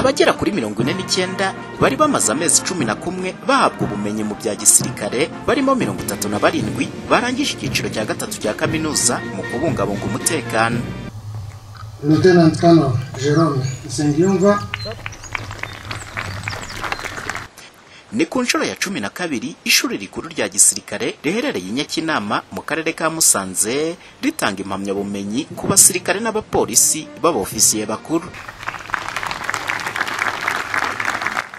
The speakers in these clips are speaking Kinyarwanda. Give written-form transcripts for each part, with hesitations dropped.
abagera kuri 49 bari bamaze amezi 11 bahabwa ubumenyi mu bya gisirikare, barimo 37 barangije icyiciro cya gatatu cya kaminuza mu kubungabunga umutekano. Lieutenant Colonel Jerome Nsengiyumva ni ku nshuro ya 12 ishuri rikuru rya gisirikare riherereye i Nyakinama mu karere ka Musanze ritanga impamyabumenyi ku basirikare n'abapolisi b'abofisiye bakuru.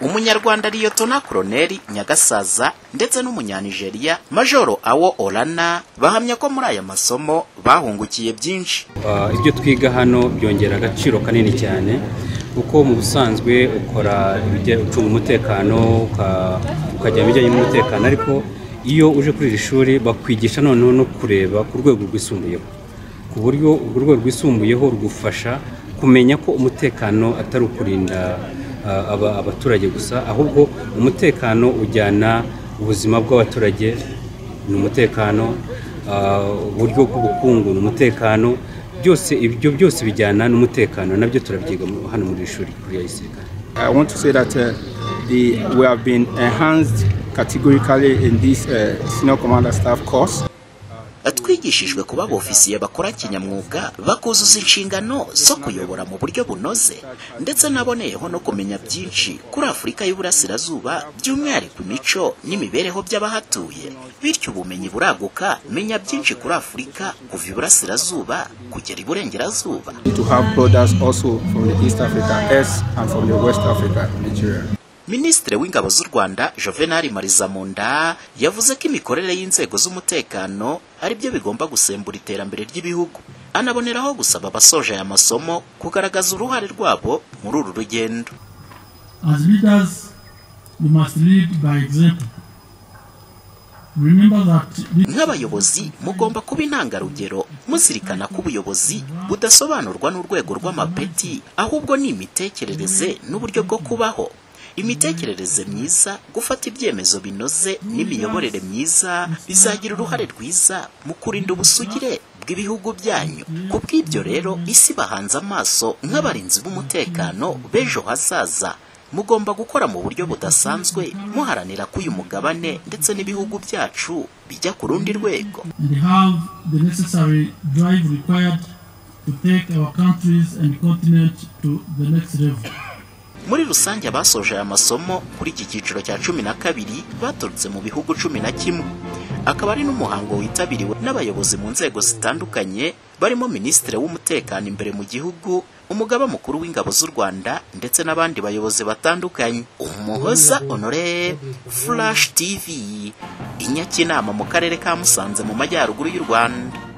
Umunyarwanda Liyetona Koloneli Nyagasaza ndetse n'Umunyanigeriya Majoro Awo Olana bahamya ko muri aya masomo bahungukiye byinshi. Ibyo twiga hano byongera agaciro kanini cyane kuko mu busanzwe ukora ucunga umutekano ukajya bijyanye n'umutekano, ariko iyo uje kuri iri shuri bakwigisha noneho no kureba ku rwego rwisumbuyeho, ku buryo urwo rwego rwisumbuyeho rugufasha kumenya ko umutekano atari ukurinda abaturage gusa, ahubwo umutekano ujyana ubuzima bw'abaturage, ni umutekano, uburyo bw'ubukungu, ni umutekano, byose ibyo byose bijyana n'umutekano, nabyo turabyiga hano muri ishuri kuri gisirikare. I want to say that we have been enhanced categorically in this senior commander staff course. Twigishijwe kuba abofisiye bakora kinyamwuga bakuzuza inshingano zo kuyobora mu buryo bunoze, ndetse naboneyeho no kumenya byinshi kuri Afurika y'Uburasirazuba, by'umwihariko imico n'imibereho by'abahatuye. Bityo ubumenyi buraguka, menya byinshi kuri Afurika kuva Iburasirazuba kugera Iburengerazuba. To have brothers also from the East Africa, and from the West Africa, Nigeria. Minisitiri w'Ingabo z'u Rwanda Juvenal Marizamunda yavuze ko imikorere y'inzego z'umutekano ari byo bigomba gusembura iterambere ry'ibihugu. Anaboneraho gusaba abasoje aya masomo kugaragaza uruhare rwabo muri uru rugendo. As leaders, we must lead by example. Remember that nk'abayobozi mugomba kuba intangarugero, muzirikana ko ubuyobozi budasobanurwa n'urwego rw'amapeti, ahubwo ni imitekerereze n'uburyo bwo kubaho. Imitekerereze myiza, gufata ibyemezo binoze n'imiyoborere myiza bizagira uruhare rwiza mu kurinda ubusugire bw'ibihugu byanyu. Kubw'ibyo rero isi bahanze amaso nk'abarinzi b'umutekano b'ejo hazaza. Mugomba gukora mu buryo budasanzwe, muharanira ko uyu mugabane ndetse n'ibihugu byacu bijya ku rundi rwego. and have the necessary drive required to take our countries and continent to the next level. Muri rusange abasoje aya masomo kuri iki cyiciro cya 12 baturutse mu bihugu 11. Akaba ari n'umuhango witabiriwe n'abayobozi mu nzego zitandukanye, barimo Minisitiri w'Umutekano imbere mu gihugu, Umugaba Mukuru w'Ingabo z'u Rwanda ndetse n'abandi bayobozi batandukanye. Umuhoza Honore, Flash TV, i Nyakinama mu karere ka Musanze mu majyaruguru y'u Rwanda.